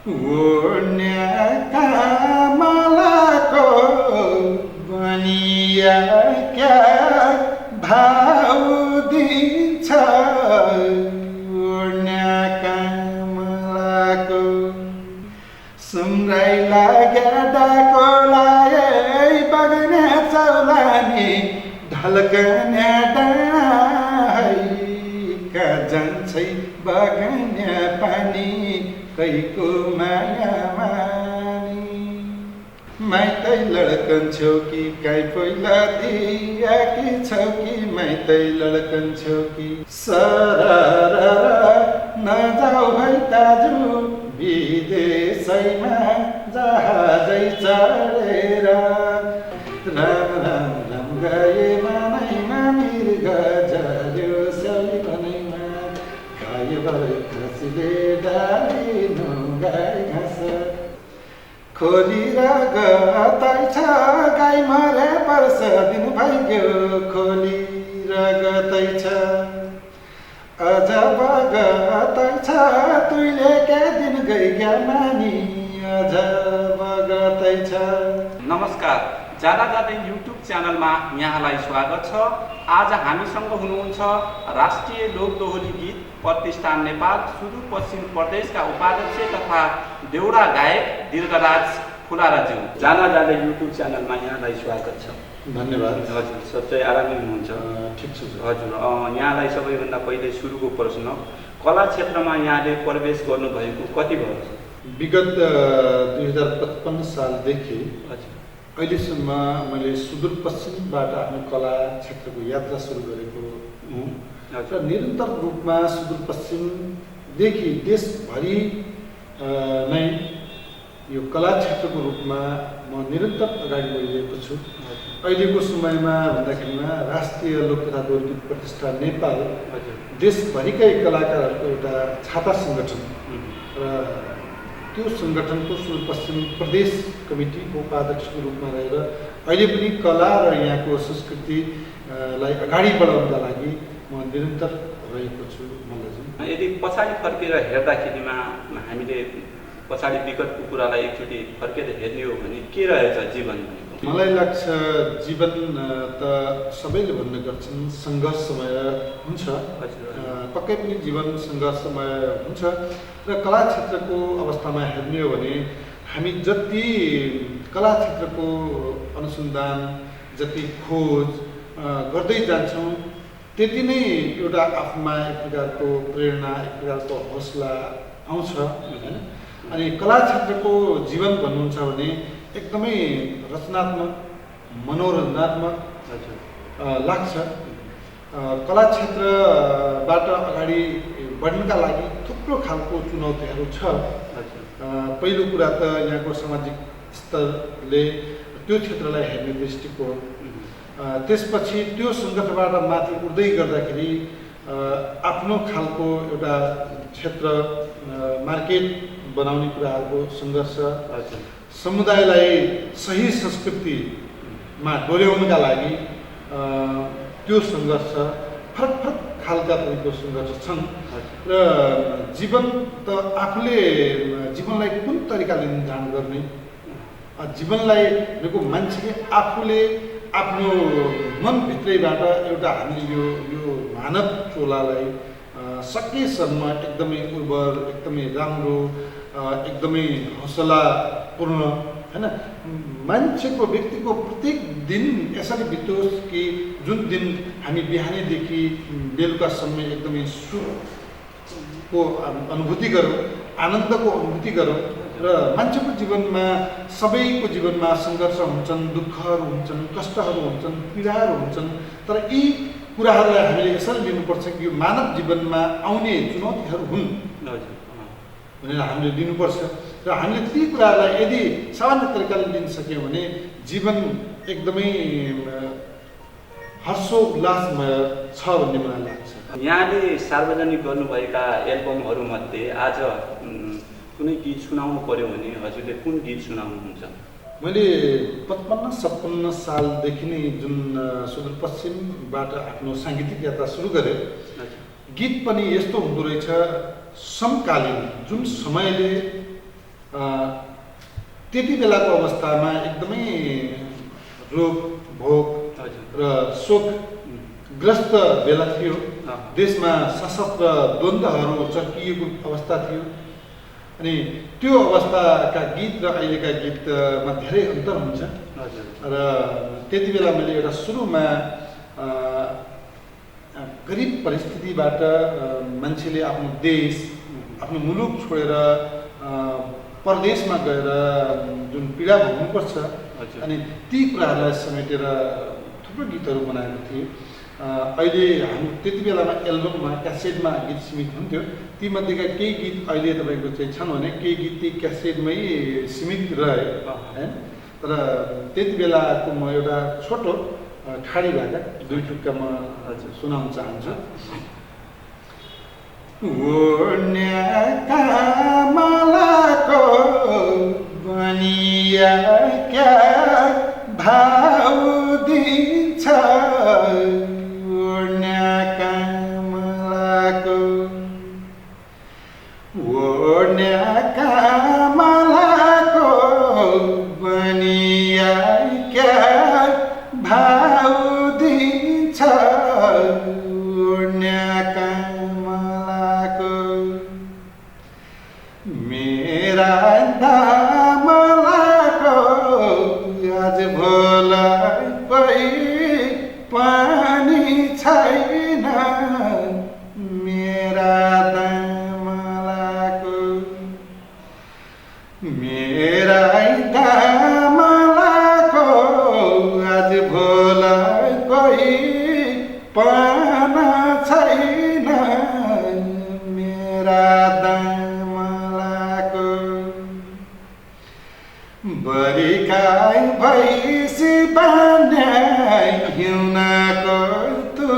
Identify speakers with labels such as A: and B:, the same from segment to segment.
A: ओढ्न्याका मालाको बनिया क्या भाउ दिन्छ ओढ्न्याका मालाको सुम्राइ लाग्या डाको लाए बग्ने चौलानी ढल्कने डाँडाका जान्छै बग्ने पानी कैको माया मानी माइतै लड्कन छौ कि काई पहिला दियाकी छौ कि माइतै लड्कन छौ कि सरर नजाऊ है दाजु विदेशैमा जहाजै चढेर राम राम राम गए मनैमा मृग झर्यो स्याउली बनैमा गायो भए खसीले डालिनु गाई घाँस खोली रगतै छ गाई मरे वर्ष दिन भइगयो खोली रगतै छ अझ बगतै छ तुइले के दिन गइग्या मानी अझ बगतै छ।
B: नमस्कार, जाँदा जाँदै युट्युब च्यानलमा यहाँलाई स्वागत छ। आज हामीसँग हुनुहुन्छ राष्ट्रिय लोकदोहोरी गीत प्रतिष्ठान नेपाल सुदूरपश्चिम प्रदेशका उपाध्यक्ष तथा देउडा गायक दीर्घराज फुलाराज्यू। जाँदा जाँदै युट्युब च्यानलमा यहाँलाई स्वागत छ।
A: धन्यवाद।
B: हजुर, सबै आरामै हुनुहुन्छ?
A: ठिक छु
B: हजुर। यहाँलाई सबैभन्दा पहिले सुरुको प्रश्न, कला क्षेत्रमा यहाँले प्रवेश गर्नुभएको कति वर्ष?
A: विगत 2055 सालदेखि अहिलेसम्म मैले सुदूरपश्चिमबाट आफ्नो कला क्षेत्रको यात्रा सुरु गरेको हुँ र निरन्तर रूपमा सुदूरपश्चिमदेखि देशभरि नै यो कला क्षेत्रको रूपमा म निरन्तर अगाडि बढिरहेको छु। अहिलेको समयमा भन्दाखेरिमा राष्ट्रिय लोककथा दोहोरी प्रतिष्ठान नेपाल देशभरिकै कलाकारहरूको एउटा छाता सङ्गठन र त्यो सङ्गठनको सुदूरपश्चिम प्रदेश कमिटीको उपाध्यक्षको रूपमा रहेर अहिले पनि कला र यहाँको संस्कृतिलाई अगाडि बढाउनका लागि म निरन्तर रहेको छु। मल्लजी,
B: यदि पछाडि फर्केर हेर्दाखेरिमा हामीले पछाडि विगतको कुरालाई एकचोटि फर्केर हेर्ने हो भने के रहेछ जीवन भनेको?
A: मलाई लाग्छ जीवन त सबैले भन्ने गर्छन् सङ्घर्षमय हुन्छ। पक्कै पनि जीवन सङ्घर्षमय हुन्छ र कला क्षेत्रको अवस्थामा हेर्ने हो भने हामी जति कला क्षेत्रको अनुसन्धान जति खोज गर्दै जान्छौँ त्यति नै एउटा आफूमा एक प्रकारको प्रेरणा एक प्रकारको हौसला आउँछ होइन। अनि कला क्षेत्रको जीवन भन्नुहुन्छ भने एकदमै रचनात्मक मनोरञ्जनात्मक लाग्छ। कला क्षेत्रबाट अगाडि बढ्नका लागि थुप्रो खालको चुनौतीहरू छ। पहिलो कुरा त यहाँको सामाजिक स्तरले त्यो क्षेत्रलाई हेर्ने दृष्टिकोण, त्यसपछि त्यो सङ्गठनबाट माथि उठ्दै गर्दाखेरि आफ्नो खालको एउटा क्षेत्र मार्केट बनाउने कुराहरूको सङ्घर्ष, समुदायलाई सही संस्कृतिमा डोर्याउनका लागि त्यो सङ्घर्ष, फरक फरक खालका थरीको सङ्घर्ष छन् र जीवन त आफूले जीवनलाई कुन तरिकाले निर्धारण गर्ने, जीवनलाई भनेको मान्छेले आफूले आफ्नो मनभित्रैबाट एउटा हामीले यो मानव टोलालाई सकेसम्म एकदमै उर्वर, एकदमै राम्रो, एकदमै हौसलापूर्ण होइन मान्छेको व्यक्तिको प्रत्येक दिन यसरी बितोस् कि जुन दिन हामी बिहानैदेखि बेलुकासम्म एकदमै सुखको अनुभूति गरौँ, आनन्दको अनुभूति गरौँ र मान्छेको जीवनमा सबैको जीवनमा सङ्घर्ष हुन्छन्, दुःखहरू हुन्छन्, कष्टहरू हुन्छन्, पीडाहरू हुन्छन्, तर यी कुराहरूलाई हामीले यसरी लिनुपर्छ कि यो मानव जीवनमा आउने चुनौतीहरू हुन् भनेर हामीले लिनुपर्छ र हामीले ती कुराहरूलाई यदि सामान्य तरिकाले लिन सक्यौँ भने जीवन एकदमै हर्षोल्लासमय छ भन्ने मलाई लाग्छ।
B: यहाँले सार्वजनिक गर्नुभएका एल्बमहरूमध्ये आज कुनै गीत सुनाउनु पर्यो भने हजुरले कुन गीत सुनाउनुहुन्छ?
A: मैले 55-56 सालदेखि नै जुन सुदूरपश्चिमबाट आफ्नो साङ्गीतिक यात्रा सुरु गरेँ, गीत पनि यस्तो हुँदो रहेछ समकालीन, जुन समयले त्यति बेलाको अवस्थामा एकदमै रोग भोग र शोकग्रस्त बेला थियो। देशमा सशस्त्र द्वन्द्वहरू चर्किएको अवस्था थियो। अनि त्यो अवस्थाका गीत र अहिलेका गीतमा धेरै अन्तर हुन्छ। र त्यति बेला मैले एउटा सुरुमा गरिब परिस्थितिबाट मान्छेले आफ्नो देश आफ्नो मुलुक छोडेर परदेशमा गएर जुन पीडा भोग्नुपर्छ अनि ती कुराहरूलाई समेटेर थुप्रो गीतहरू बनाएको थिएँ। अहिले हाम्रो त्यति बेलामा एल्बममा क्यासेटमा गीत सीमित हुन्थ्यो। तीमध्येका केही गीत अहिले तपाईँको चाहिँ छन् भने केही गीत ती क्यासेटमै सीमित रहे होइन। तर त्यति बेलाको म एउटा छोटो ठाडी भाका दुई टुक्का म सुनाउन चाहन्छु। ओढ्न्याका मालाको बनिया क्या भाउ दिन्छ, ओढ्न्याका मालाको ओढ्न्याका मालाको बनिया क्या भाउ दिन्छ, ओढ्न्याका मेरा दामलाको आज भोला कोही पानी छैन, मेरा दामलाको मेरा दामलाको आज भोला कोही पाना छैन, मेरा बरिकाई भैँसी बान्याई हिउँनाको तु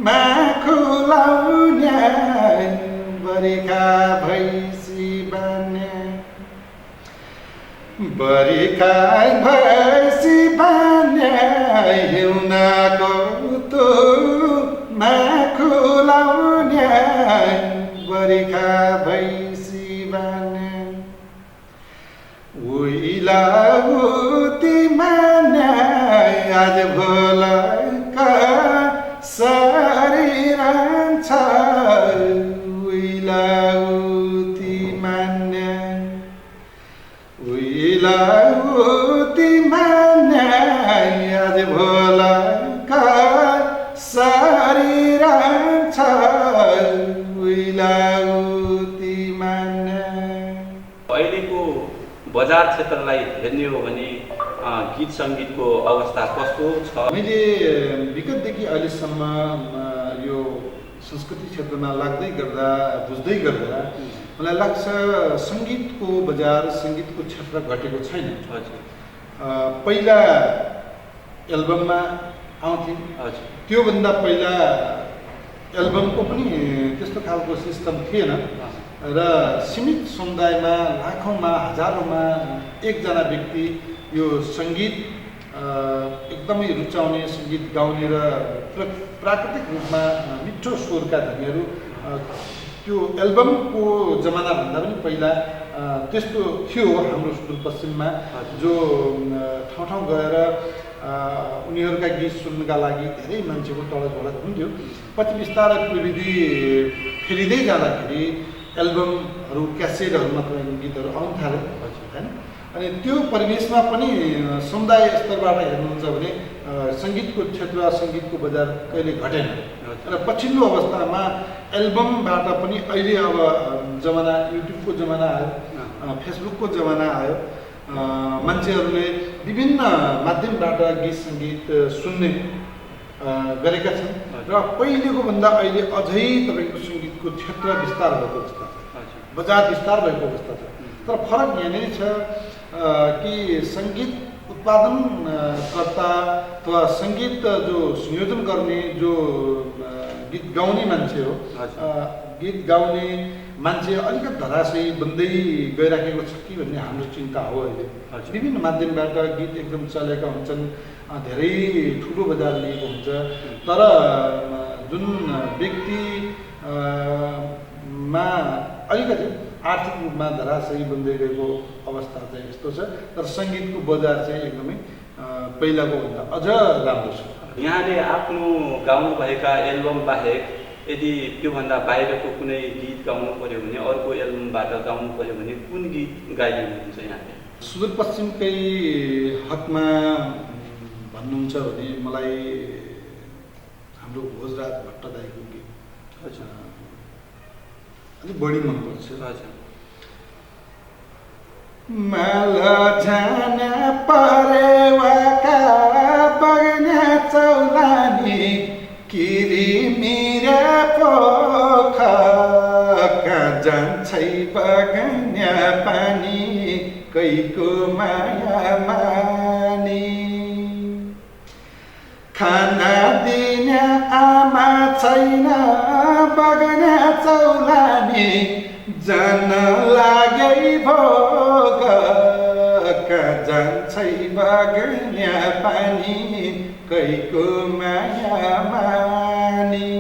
A: माखुलाउन्याई, बरिखा भैँसी बान्याई बरिकाई भैँसी बान्याई हिउँनाको तु माखुलाउन्याई, बरिखा भैँसी बान्याई उइलाउती मान्याई आज भोलाका शरीरन्छ, उइलाउती मान्याई उइलाउती मान्याई आज भोलाका शरीरन्छ, उइलाउती मान्याई।
B: अहिलेको बजार क्षेत्रलाई हेर्ने हो भने गीत सङ्गीतको अवस्था कस्तो छ?
A: मैले विगतदेखि अहिलेसम्म यो संस्कृति क्षेत्रमा लाग्दै गर्दा बुझ्दै गर्दा मलाई लाग्छ सङ्गीतको बजार सङ्गीतको क्षेत्र घटेको छैन। पहिला एल्बममा आउँथे, त्योभन्दा पहिला एल्बमको पनि त्यस्तो खालको सिस्टम थिएन र सीमित समुदायमा लाखौँमा हजारौँमा एकजना व्यक्ति यो सङ्गीत एकदमै रुचाउने सङ्गीत गाउने र प्राकृतिक रूपमा मिठो स्वरका धनीहरू त्यो एल्बमको जमानाभन्दा पनि पहिला त्यस्तो थियो हाम्रो सुदूरपश्चिममा, जो ठाउँ ठाउँ गएर उनीहरूका गीत सुन्नका लागि धेरै मान्छेको तडजोड हुन्थ्यो। पछि बिस्तारै प्रविधि फेरिँदै जाँदाखेरि एल्बमहरू क्यासेटहरूमा तपाईँको गीतहरू आउन थाल्यो होइन। अनि त्यो परिवेशमा पनि समुदाय स्तरबाट हेर्नुहुन्छ भने सङ्गीतको क्षेत्र सङ्गीतको बजार कहिले घटेन र पछिल्लो अवस्थामा एल्बमबाट पनि अहिले अब जमाना युट्युबको जमाना आयो, फेसबुकको जमाना आयो, मान्छेहरूले विभिन्न माध्यमबाट गीत सङ्गीत सुन्ने गरेका छन् र पहिलेको भन्दा अहिले अझै तपाईँको सङ्गीतको क्षेत्र विस्तार भएको अवस्था छ, बजार विस्तार भएको अवस्था छ। तर फरक यहाँनिर छ कि सङ्गीत उत्पादनकर्ता अथवा सङ्गीत जो संयोजन गर्ने जो गीत गाउने मान्छे हो, गीत गाउने मान्छे अलिकति धराशयी बन्दै गइराखेको छ कि भन्ने हाम्रो चिन्ता हो। अहिले विभिन्न माध्यमबाट गीत एकदम चलेका हुन्छन्, धेरै ठुलो बजार लिएको हुन्छ, तर जुन व्यक्तिमा अलिकति आर्थिक रूपमा धराशयी बन्दै गएको अवस्था चाहिँ यस्तो छ। तर सङ्गीतको बजार चाहिँ एकदमै पहिलाको भन्दा अझ राम्रो छ।
B: यहाँले आफ्नो गाउनुभएका एल्बम बाहेक यदि त्योभन्दा बाहिरको कुनै गीत गाउनु पर्यो भने, अर्को एल्बमबाट गाउनु पर्यो भने कुन गीत गाइदिनुहुन्छ यहाँले?
A: सुदूरपश्चिमकै हकमा भन्नुहुन्छ भने मलाई हाम्रो भोजराज भट्टराईको गीत अलिक बढी मनपर्छ। माल जान परेवाका बग्ने चौलानी किरिमिरे पोखका जान्छै बग्ने पानी कैको माया मानी खाना दिने आमा छैन बग्ने चौलानी जान लागै भोगका जान्छै बग्ने पानी कैको माया मानी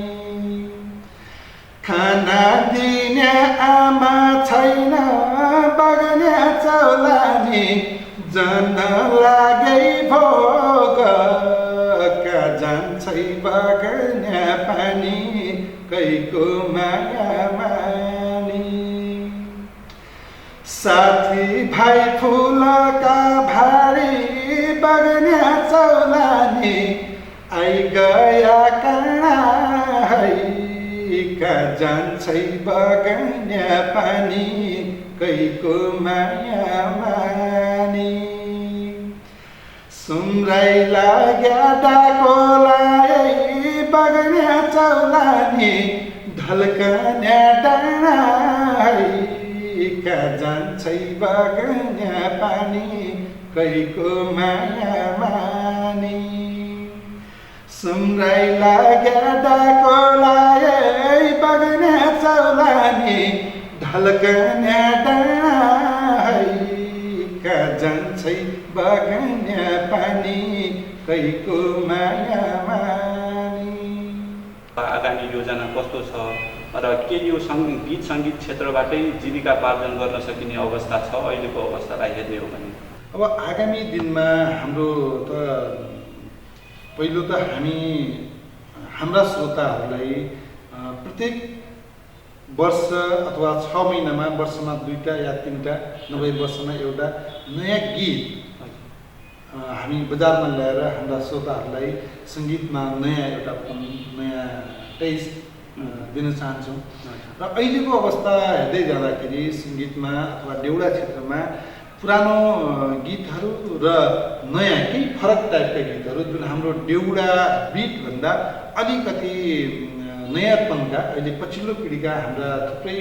A: खाना दिने आमा छैन बग्ने चौलानी जान लागै भोगका जान्छै बग्ने पानी कैको माया मानी साथी भाइ फुलका भारी बग्ने चौलानी आइगया काँडा का जान्छै बग्ने पानी कैको माया मानी सुम्रै लाग्या डाकोलाई बग्ने चौलानी ढल्कने डाँडा का जान्छै बग्ने पानी कैको माया मानी सुम्रै लाग्या डाकोलाई बग्ने चौलानी ढल्कने डाँडा का जान्छै बग्ने पानी कैको माया मानी।
B: आगामी योजना कस्तो छ र के यो गीत सङ्गीत क्षेत्रबाटै जीविकापार्जन गर्न सकिने अवस्था छ अहिलेको अवस्थालाई हेर्ने हो भने?
A: अब आगामी दिनमा हाम्रो त पहिलो त हामी हाम्रा श्रोताहरूलाई प्रत्येक वर्ष अथवा 6 महिनामा वर्षमा 2टा या 3टा नभए वर्षमा एउटा नयाँ गीत हामी बजारमा ल्याएर हाम्रा श्रोताहरूलाई सङ्गीतमा नयाँ एउटा नयाँ टेस्ट दिन चाहन्छौँ। र अहिलेको अवस्था हेर्दै जाँदाखेरि सङ्गीतमा अथवा देउडा क्षेत्रमा पुरानो गीतहरू र नयाँ केही फरक टाइपका गीतहरू जुन हाम्रो देउडा बिटभन्दा अलिकति नयाँपनका अहिले पछिल्लो पिँढीका हाम्रा थुप्रै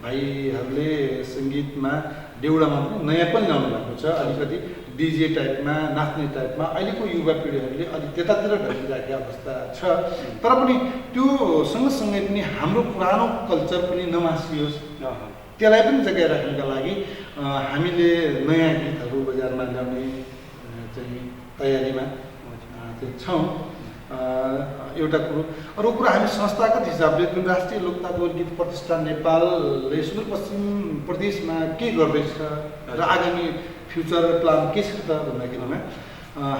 A: भाइहरूले सङ्गीतमा देउडामा पनि नयाँपन ल्याउनु भएको छ। अलिकति डिजे टाइपमा नाच्ने टाइपमा अहिलेको युवा पिँढीहरूले अलिक त्यतातिर ढलिरहेको अवस्था छ। तर पनि त्यो सँगसँगै पनि हाम्रो पुरानो कल्चर पनि नमासियोस्, त्यसलाई पनि जगाइराख्नका लागि हामीले नयाँ गीतहरू बजारमा ल्याउने चाहिँ तयारीमा चाहिँ छौँ। एउटा कुरो। अर्को कुरा हामी संस्थागत हिसाबले जुन राष्ट्रिय लोकतान्त्रिक गीत प्रतिष्ठान नेपालले सुदूरपश्चिम प्रदेशमा के गर्दैछ र आगामी फ्युचर प्लान के छ त भन्दाखेरिमा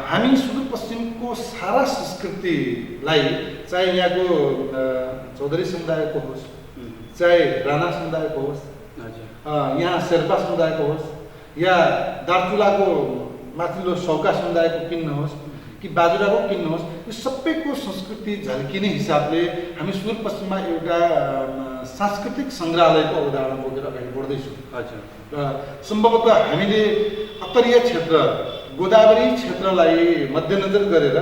A: हामी सुदूरपश्चिमको सारा संस्कृतिलाई चाहे यहाँको चौधरी समुदायको होस्, चाहे राणा समुदायको होस्, यहाँ शेर्पा समुदायको होस् या दार्चुलाको माथिल्लो सौका समुदायको किन्न होस् कि बाजुराको किन्न होस्, यो सबैको संस्कृति झल्किने हिसाबले हामी सुदूरपश्चिममा एउटा सांस्कृतिक सङ्ग्रहालयको अवधारणा बोकेर अगाडि बढ्दैछौँ। र सम्भवतः हामीले उत्तरीय क्षेत्र गोदावरी क्षेत्रलाई मध्यनजर गरेर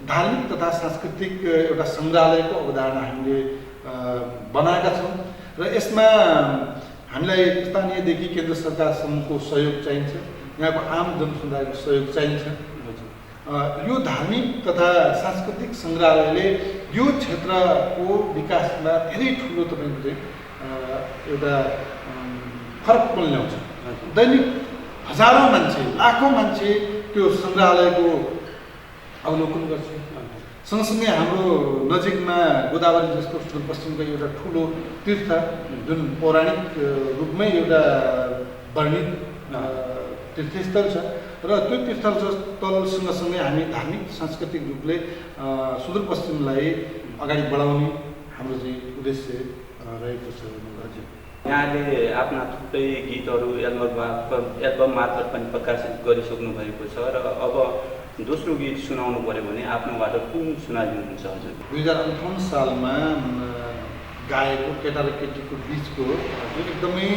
A: धार्मिक तथा सांस्कृतिक एउटा सङ्ग्रहालयको अवधारणा हामीले बनाएका छौँ। र यसमा हामीलाई स्थानीयदेखि केन्द्र सरकारसम्मको सहयोग चाहिन्छ, यहाँको आम जनसमुदायको सहयोग चाहिन्छ। यो धार्मिक तथा सांस्कृतिक सङ्ग्रहालयले यो क्षेत्रको विकासमा धेरै ठुलो तपाईँको चाहिँ एउटा फरक पनि ल्याउँछ। दैनिक हजारौँ मान्छे, लाखौँ मान्छे त्यो सङ्ग्रहालयको अवलोकन गर्छ, सँगसँगै हाम्रो नजिकमा गोदावरी जस्तो सुदूरपश्चिमको एउटा ठुलो तीर्थ जुन पौराणिक रूपमै एउटा वर्णित तीर्थस्थल छ र त्यो तीर्थस्थल सँगसँगै हामी धार्मिक सांस्कृतिक रूपले सुदूरपश्चिमलाई अगाडि बढाउने हाम्रो चाहिँ उद्देश्य रहेको छ।
B: यहाँले आफ्ना थुप्रै गीतहरू एल्बम मार्फत पनि प्रकाशित गरिसक्नु भएको छ र अब दोस्रो गीत सुनाउनु पर्यो भने आफ्नोबाट कुन सुनाइदिनुहुन्छ हजुर?
A: 2058 सालमा गाएको केटा र केटीको बिचको एकदमै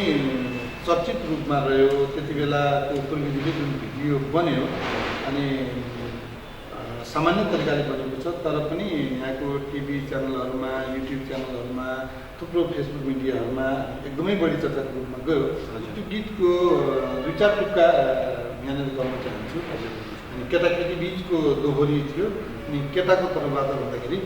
A: चर्चित रूपमा रह्यो। त्यति बेलाको प्रविधिले जुन भिडियो बन्यो अनि सामान्य तरिकाले बनेको छ, तर पनि यहाँको टिभी च्यानलहरूमा, युट्युब च्यानलहरूमा, थुप्रो फेसबुक मिडियाहरूमा एकदमै बढी चर्चाको रूपमा गयो। त्यो गीतको 2-4 टुक्का यहाँनिर गर्न चाहन्छु। अनि केटाकेटी बिचको दोहोरी थियो। अनि केटाको तर्फबाट भन्दाखेरि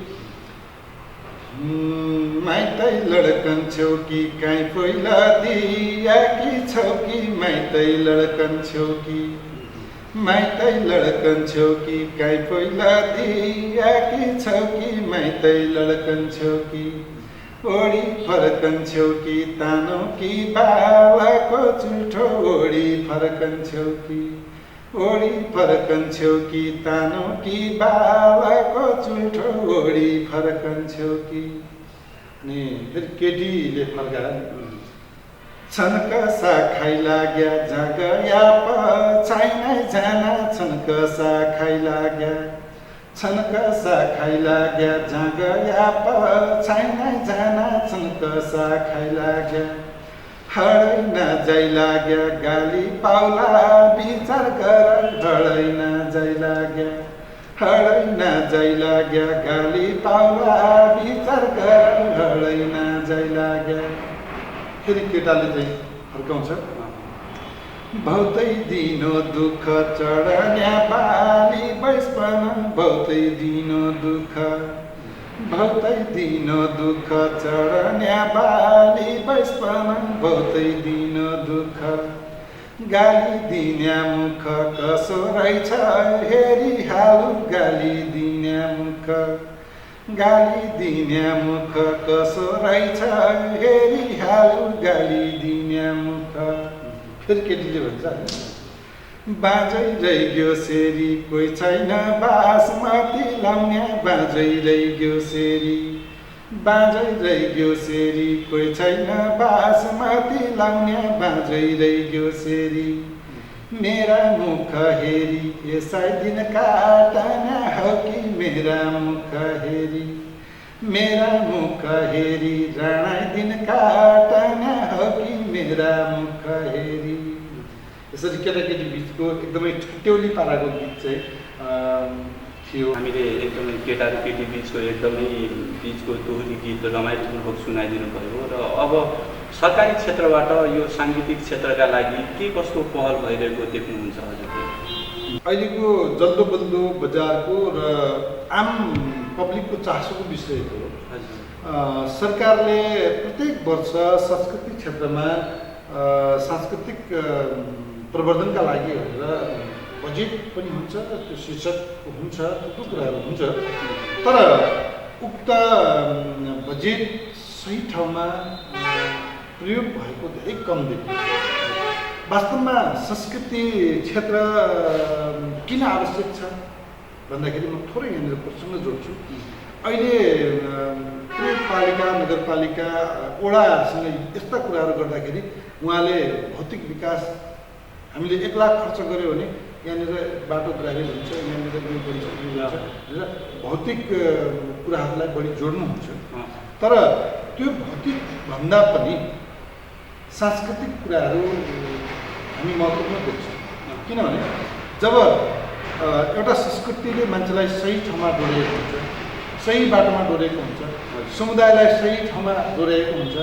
A: माइतै लडकन छौ कि काहीँ पहिला दियाकी छौ कि माइतै लडकन छौ कि माइतै लडकन छौ कि काहीँ पहिला दियाकी छौ कि माइतै लडकन छौ कि ओडी फरकन छौ कि तानो कि बाबाको चुठो ओडी फरकन छौ कि ओडी फरकन छौ कि तानो कि बाबाको चुठो ओडी फरकन छौ कि। अनि फेरि केटीले फर्काए छनकसा खाइ लाग्या जागया पछाइनै जाना छनकसा खाइ लाग्या छनकसा खाइ लाग्या जागया पछाइनै जाना छनकसा खाइ लाग्या हडै नजाइ लाग्या गाली पाउला विचार गर हडै नजाइ लाग्या हडै नजाइ लाग्या गाली पाउला विचार गर हडै नजाइ लाग्या। फेरि केटाले चाहिँ फर्काउँछ बहुतै दिनो दुःख चढ्या बाली बैसपन बहुतै दिनो दुःख बहुतै दिनो दुःख चढ्या बाली बैसपन बहुतै दिनो दुःख गाली दिन्या मुख कसो रहेछ हेरी हालु गाली दिन्या मुख गाली दिन्या मुख कसो रहेछ हेरी हालु गाली दिन्या मुख। फेरि केटीले भन्छ बाजै रहिगयो सेरी कोही छैन बासमती लाउने बाजै रहिगयो सेरी बाजै रहिगयो सेरी कोही छैन बासमती लाउने बाजै रहिगयो सेरी मेरा मुख हेरी यसै दिन काटना हो कि मेरा मुख हेरी मेरा मुख हेरी राणा दिन काटना हो कि मेरा मुख हेरी। यसरी केटाकेटी बिचको एकदमै ठुट्यौली पाराको गीत चाहिँ थियो।
B: हामीले एकदमै केटा र केटी बिचको एकदमै बिचको दोहोरी गीत रमाइलोपूर्वक सुनाइदिनु भयो र अब सरकारी क्षेत्रबाट यो साङ्गीतिक क्षेत्रका लागि के कस्तो पहल भइरहेको देख्नुहुन्छ हजुरले?
A: अहिलेको जल्दो बल्दो बजारको र आम पब्लिकको चासोको विषय हो। सरकारले प्रत्येक वर्ष सांस्कृतिक क्षेत्रमा सांस्कृतिक प्रवर्धनका लागि भनेर बजेट पनि हुन्छ, त्यो शीर्षक हुन्छ, थुप्रो कुराहरू हुन्छ, तर उक्त बजेट सही ठाउँमा प्रयोग भएको धेरै कम देखिन्छ। वास्तवमा संस्कृति क्षेत्र किन आवश्यक छ भन्दाखेरि म थोरै यहाँनिर प्रसङ्ग जोड्छु। अहिले कुनै पालिका नगरपालिका वडासँग यस्ता कुराहरू गर्दाखेरि उहाँले भौतिक विकास हामीले 1 लाख खर्च गऱ्यो भने यहाँनिर बाटो ग्राभेल हुन्छ, यहाँनिर हुन्छ र भौतिक कुराहरूलाई बढी जोड्नुहुन्छ। तर त्यो भौतिक भन्दा पनि सांस्कृतिक कुराहरू हामी महत्त्वपूर्ण देख्छौँ। किनभने जब एउटा संस्कृतिले मान्छेलाई सही ठाउँमा डोरेको हुन्छ, सही बाटोमा डोरेको हुन्छ, समुदायलाई सही ठाउँमा डोरेको हुन्छ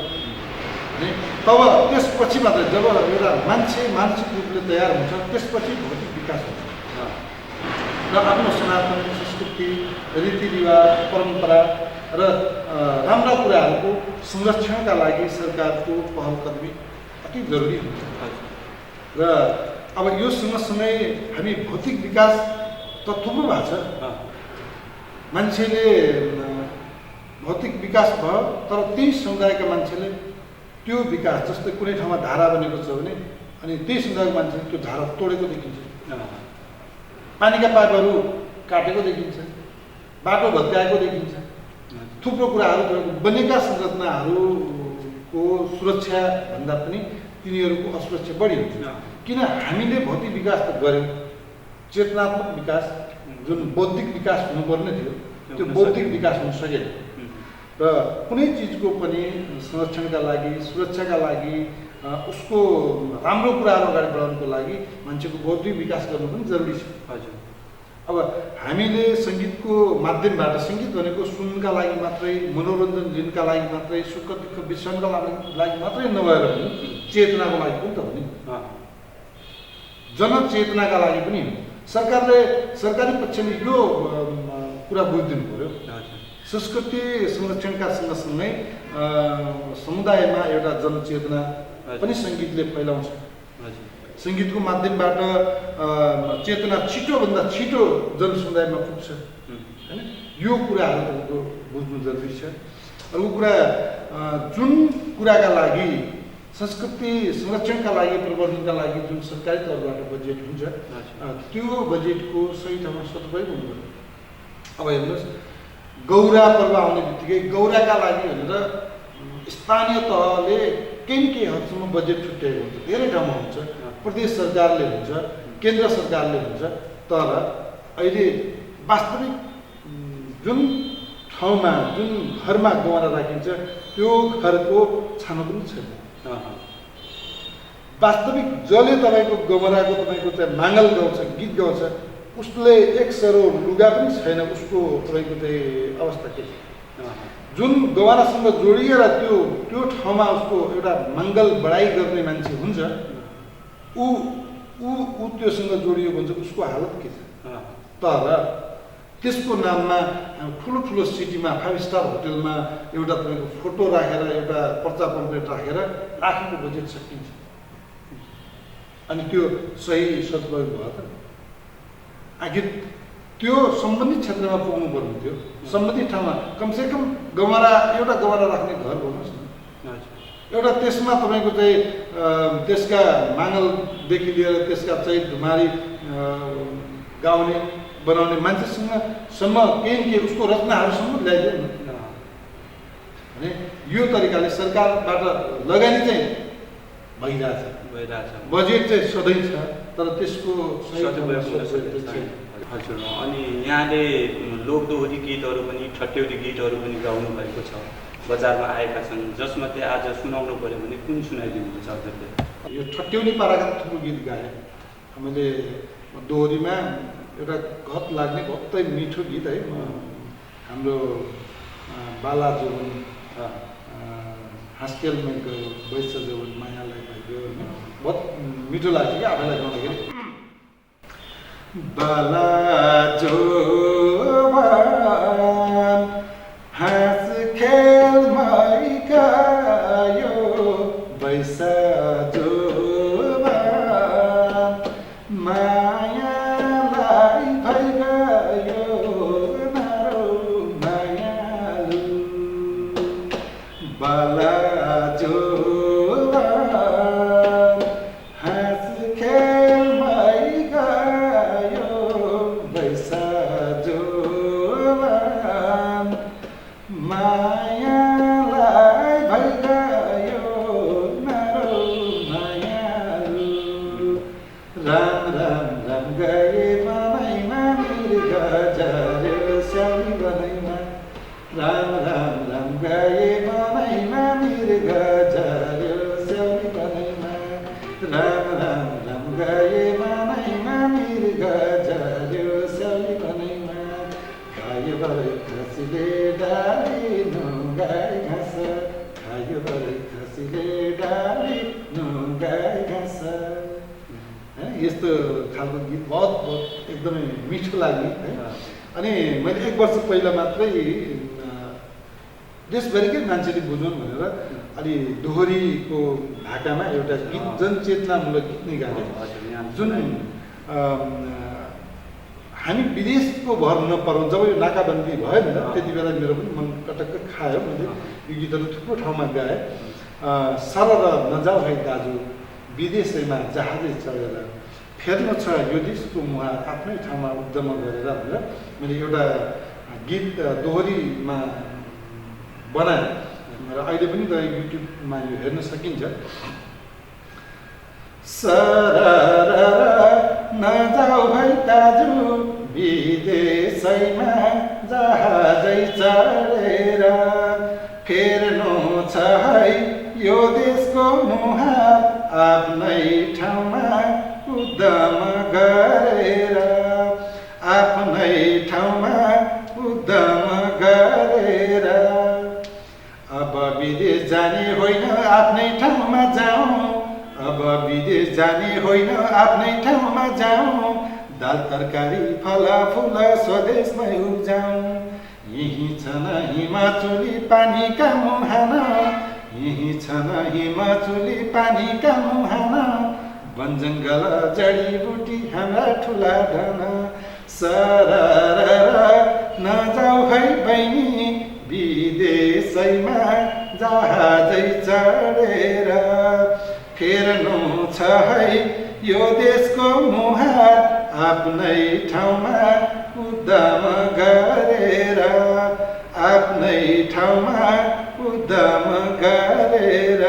A: भने तब त्यसपछि मात्रै जब एउटा मान्छे मानसिक रूपले तयार हुन्छ त्यसपछि भौतिक विकास हुन्छ र आफ्नो सनातन संस्कृति, रीतिरिवाज, परम्परा र राम्रा कुराहरूको संरक्षणका लागि सरकारको पहल कदमी अति जरुरी हुन्छ। र अब यो सँगसँगै हामी भौतिक विकास त थुप्रो भएको छ, मान्छेले भौतिक विकास भयो तर त्यही समुदायका मान्छेले त्यो विकास जस्तै कुनै ठाउँमा धारा बनेको छ भने अनि त्यही समुदायको मान्छेले त्यो धारा तोडेको देखिन्छ, पानीका पाइपहरू काटेको देखिन्छ, बाटो भत्काएको देखिन्छ, थुप्रो कुराहरू बनेका संरचनाहरूको सुरक्षा भन्दा पनि तिनीहरूको असुरक्षा बढी हुन्छ। किन हामीले भौतिक विकास त गऱ्यौँ, चेतनात्मक विकास जुन बौद्धिक विकास हुनुपर्ने थियो त्यो बौद्धिक विकास हुन सकेन र कुनै चिजको पनि संरक्षणका लागि सुरक्षाका लागि उसको राम्रो कुराहरू अगाडि बढाउनको लागि मान्छेको बौद्धिक विकास गर्नु पनि जरुरी छ।
B: हजुर,
A: अब हामीले सङ्गीतको माध्यमबाट, सङ्गीत भनेको सुन्नका लागि मात्रै, मनोरञ्जन लिनका लागि मात्रै, सुख दुःख बिर्सनका लागि मात्रै नभएर पनि चेतनाको लागि पनि त हो नि, जनचेतनाका लागि पनि हो। सरकारी पक्षले यो कुरा बुझिदिनु पर्यो। संस्कृति संरक्षणका सँगसँगै समुदायमा एउटा जनचेतना पनि सङ्गीतले फैलाउँछ। सङ्गीतको माध्यमबाट चेतना छिटोभन्दा छिटो जनसमुदायमा पुग्छ होइन। यो कुराहरू तपाईँको बुझ्नु जरुरी छ। अर्को कुरा, जुन कुराका लागि संस्कृति संरक्षणका लागि, प्रवर्धनका लागि जुन सरकारी तर्फबाट बजेट हुन्छ त्यो बजेटको सही ठाउँमा सदुपयोग हुनु पर्यो। अब हेर्नुहोस्, गौरा पर्व आउने बित्तिकै गौराका लागि भनेर स्थानीय तहले केही हदसम्म बजेट छुट्याएको हुन्छ, धेरै ठाउँमा हुन्छ, प्रदेश सरकारले हुन्छ, केन्द्र सरकारले हुन्छ, तर अहिले वास्तविक जुन ठाउँमा जुन घरमा गौरा राखिन्छ त्यो घरको छानो पनि छैन। वास्तविक जसले तपाईँको गमराको तपाईँको चाहिँ माङ्गल गाउँछ, गीत गाउँछ, उसले एक सरो लुगा पनि छैन, उसको तपाईँको चाहिँ अवस्था के छ। जुन गवारासँग जोडिएर त्यो ठाउँमा उसको एउटा मङ्गल बढाइ गर्ने मान्छे हुन्छ, ऊ त्योसँग जोडिएको हुन्छ, उसको हालत के छ। तर त्यसको नाममा ठुलो ठुलो सिटीमा 5 स्टार होटलमा एउटा तपाईँको फोटो राखेर, एउटा पर्चा पम्पलेट राखेर आफूको बजेट सकिन्छ। अनि त्यो सही सदुपयोग भयो त? आखिर त्यो सम्बन्धित क्षेत्रमा पुग्नु पर्ने थियो, सम्बन्धित ठाउँमा कमसेकम एउटा गमरा राख्ने घर भन्नुहोस् न। एउटा त्यसमा तपाईँको चाहिँ त्यसका माङ्गलदेखि लिएर त्यसका चैत धुमारी गाउने बनाउने मान्छेसँगसम्म केही उसको रचनाहरूसम्म ल्याइदियो न भने यो तरिकाले सरकारबाट लगानी चाहिँ भइरहेछ, बजेट चाहिँ सधैँ छ तर त्यसको
B: हजुर। अनि यहाँले लोकदोहोरी गीतहरू पनि, ठट्यौरी गीतहरू पनि गाउनु भएको छ, बजारमा आएका छन्, जसमध्ये आज सुनाउनु पऱ्यो भने कुन सुनाइदिनुहुन्छ हजुरले?
A: यो ठट्यौरी पाराका थुप्रो गीत गाए हामीले। दोहोरीमा एउटा गत लाग्ने भक्तै मिठो गीत है, हाम्रो बाला जोवन हाँस्केलमा गयो, वैश्य जोवन मायालाई भयो, बहुत मिठो लाग्छ क्या आफैलाई गाउँदाखेरि। बाला जोवन हाँस्केलमै गयो, वैश्य जोवन मायालाई भइगयो नारो मायालु। बाला जोवन हाँस्केलमै गयो, वैश्य जोवन मायालाई भइगयो नारो मायालु। राम राम राम गए मनैमा मृग झर्यो स्याउली बनैमा, राम राम राम गए मनैमा मृग झर्यो स्याउली बनैमा, राम राम राम गए मनैमा मृग झर्यो स्याउली बनैमा। खायो भरे खसीले डाली नुगाई घाँस, खायो भरे खसीले डाली नुगाई घाँस। यस्तो खालको गीत बहुत एकदमै मिठो लाग्यो है। अनि मैले 1 वर्ष पहिला मात्रै देशभरिकै मान्छेले बुझौँ भनेर अलि दोहोरीको ढाकामा एउटा गीत जनचेतनामूलक गीत नै गाएको, जुन हामी विदेशको भर नपरौँ। जब यो नाकाबन्दी भयो नि त्यति बेला मेरो पनि मन कटक्क खायो। मैले यो गीतहरू थुप्रो ठाउँमा गाएँ। सरर नजाऊ है दाजु विदेशैमा जहाजै चढेर, फेर्नु छ यो देशको मुहार आफ्नै ठाउँमा उद्यम गरेर भनेर मैले एउटा गीत दोहोरीमा बनाएँ र अहिले पनि त युट्युबमा यो हेर्न सकिन्छ। सरर नजाऊ है दाजु विदेशैमा जहाजै चढेर, फेर्नु छ है यो देशको मुहार आफ्नै ठाउँमा उद्यम गरेर, आफ्नै ठाउँमा उद्यम गरेर। अब विदेश जाने होइन आफ्नै ठाउँमा जाउँ, अब विदेश जाने होइन आफ्नै ठाउँमा जाउँ, दाल तरकारी फलफुल स्वदेशमै उब्जाउँ। यहीँ छन् हिमाचुली पानीका मुहान, यहीँ छन् हिमाचुली पानीका मुहान, वन जङ्गल जडीबुटी हाम्रा ठुला धन। सरर नजाऊ है बहिनी विदेशैमा जहाजै चढेर, फेर्नु छ है यो देशको मुहार आफ्नै ठाउँमा उद्यम गरेर, आफ्नै ठाउँमा उद्यम गरेर।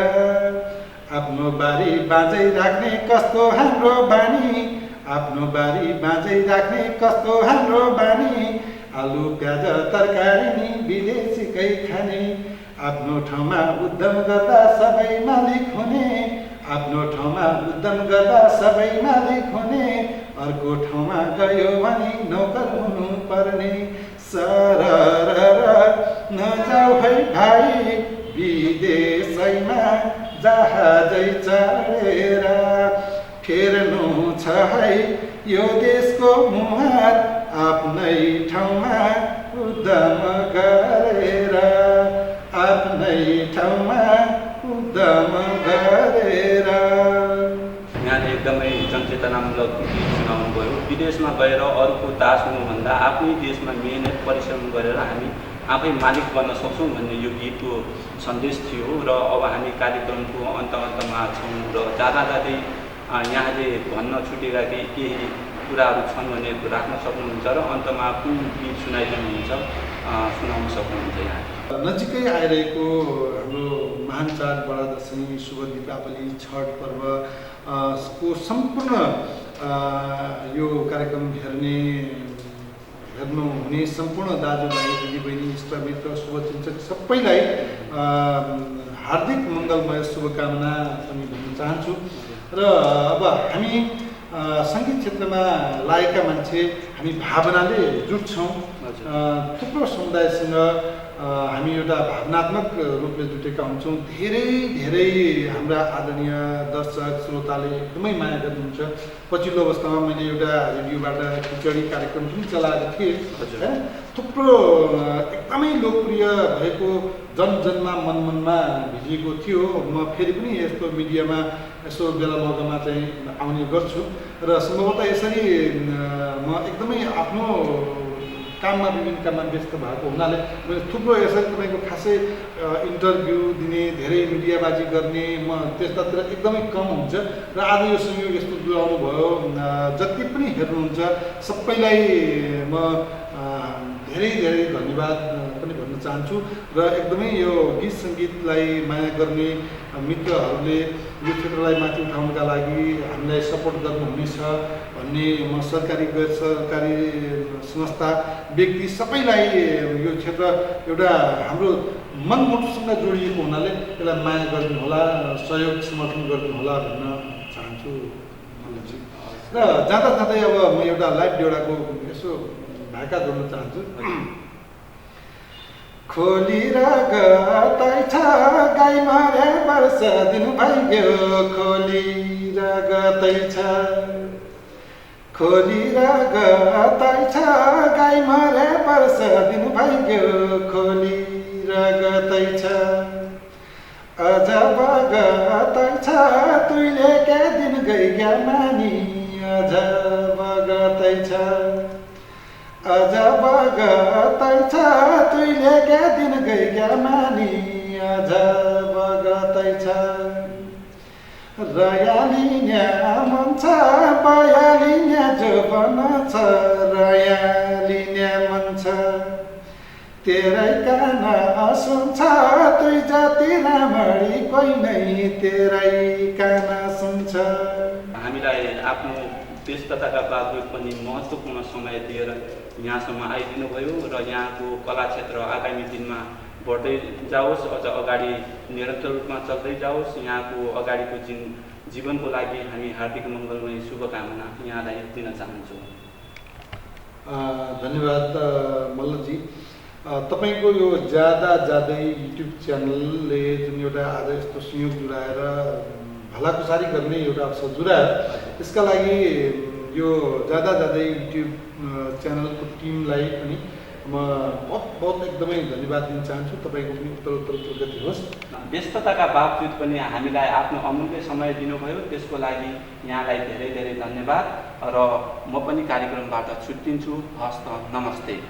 A: आफ्नो बारी बाँझै राख्ने कस्तो हाम्रो बानी, आफ्नो बारी बाँझै राख्ने कस्तो हाम्रो बानी, आलु प्याज तरकारी नि विदेशीकै खाने। आफ्नो ठाउँमा उद्यम गर्दा सबै मालिक हुने, आफ्नो ठाउँमा उद्यम गर्दा सबै मालिक हुने, अर्को ठाउँमा गयो भने नौकर हुनु पर्ने। सरर नजाऊ है भाइ विदेशैमा जहाजै चढेर, फेर्नु छ है यो देशको मुहार आफ्नै ठाउँमा उद्यम गरेर, आफ्नै ठाउँमा उद्यम गरेर।
B: यहाँले एकदमै जनचेतनामूलक गीत सुनाउनु भयो। विदेशमा गएर अरूको दास हुनुभन्दा आफ्नै देशमा मेहनत परिश्रम गरेर हामी आफै मालिक बन्न सक्छौँ भन्ने यो गीतको सन्देश थियो। र अब हामी कार्यक्रमको अन्तमा छौँ र जाँदा जाँदै यहाँले भन्न छुटेका केही कुराहरू छन् भने राख्न सक्नुहुन्छ र अन्तमा कुन गीत सुनाइदिनुहुन्छ, सुनाउन सक्नुहुन्छ। यहाँ
A: नजिकै आइरहेको हाम्रो महान चाड बडा दशैँ, शुभ दीपावली, छठ पर्व को सम्पूर्ण यो कार्यक्रम हेर्नुहुने सम्पूर्ण दाजुभाइ दिदीबहिनी इष्टमित्र शुभचिन्तक सबैलाई हार्दिक मङ्गलमय शुभकामना पनि भन्न चाहन्छु। र अब हामी सङ्गीत क्षेत्रमा लागेका मान्छे हामी भावनाले जुट्छौँ। थुप्रो समुदायसँग हामी एउटा भावनात्मक रूपले जुटेका हुन्छौँ। धेरै हाम्रा आदरणीय दर्शक श्रोताले एकदमै माया गर्नुहुन्छ। पछिल्लो अवस्थामा मैले एउटा रेडियोबाट खिचडी कार्यक्रम पनि चलाएको थिएँ होइन। थुप्रो एकदमै लोकप्रिय भएको जनजनमा मनमनमा भिजिएको थियो। म फेरि पनि यस्तो मिडियामा यसो बेला मौकामा चाहिँ आउने गर्छु र सम्भवतः यसरी म एकदमै आफ्नो काममा विभिन्न काममा व्यस्त भएको हुनाले मैले थुप्रो यसरी तपाईँको खासै इन्टरभ्यू दिने, धेरै मिडियाबाजी गर्ने म त्यस्तातिर एकदमै कम हुन्छ। र आज यो संयोग यस्तो जुलाउनु भयो। जति पनि हेर्नुहुन्छ सबैलाई म धेरै धन्यवाद पनि भन्न चाहन्छु। र एकदमै यो गीत सङ्गीतलाई माया गर्ने मित्रहरूले यो क्षेत्रलाई माथि उठाउनका लागि हामीलाई सपोर्ट गर्नुहुनेछ भन्ने म सरकारी गैर सरकारी संस्था व्यक्ति सबैलाई यो क्षेत्र एउटा हाम्रो मनमुटुसँग जोडिएको हुनाले यसलाई माया गरिदिनुहोला, सहयोग समर्थन गरिदिनुहोला भन्न चाहन्छु मल्लजी। र जाँदा जाँदै अब म एउटा लाइभ जोडाको यसो भाका जोड्न चाहन्छु। खोलिएर गतै छ गाई मरे वर्ष दिन भइगयो, खोलिएर गतै छ, खोलिएर गतै छ गाई मरे वर्ष दिन भइगयो, खोलिएर गतै छ, अझ बगतै छ तुइले के दिन गइग्या मानी, अझ बगतै छ, अझ बगतै छ तुइले क्या दिन गइका मानी अझ बगतै छ रयालिन्या मन छ बयालिन्या जोबन छ रयालिन्या मन छ तेरै कान सुन्छ तुई जति राम्ररी कोही नै तेरै कान सुन्छ।
B: हामीलाई आफ्नो व्यस्तताका बावजुद पनि महत्त्वपूर्ण समय दिएर यहाँसम्म आइदिनु भयो र यहाँको कला क्षेत्र आगामी दिनमा बढ्दै जाओस्, अझ अगाडि निरन्तर रूपमा चल्दै जाओस्। यहाँको अगाडिको जीवनको लागि हामी हार्दिक मङ्गलमय शुभकामना यहाँलाई दिन चाहन्छु।
A: धन्यवाद मल्लजी। तपाईँको यो ज्यादा ज्यादै युट्युब च्यानलले जुन एउटा आज यस्तो संयोग जुराएर भलाकुसारी गर्ने एउटा अवसर जुरायो, त्यसका लागि यो ज्यादा ज्यादै युट्युब च्यानलको टिमलाई पनि म बहुत एकदमै धन्यवाद दिन चाहन्छु। तपाईँको पनि उत्तरोत्तर प्रगति होस्।
B: व्यस्तताका बावजुद पनि हामीलाई आफ्नो अमूल्य समय दिनुभयो, त्यसको लागि यहाँलाई धेरै धेरै धन्यवाद र म पनि कार्यक्रमबाट छुट्टिन्छु। हस्त नमस्ते।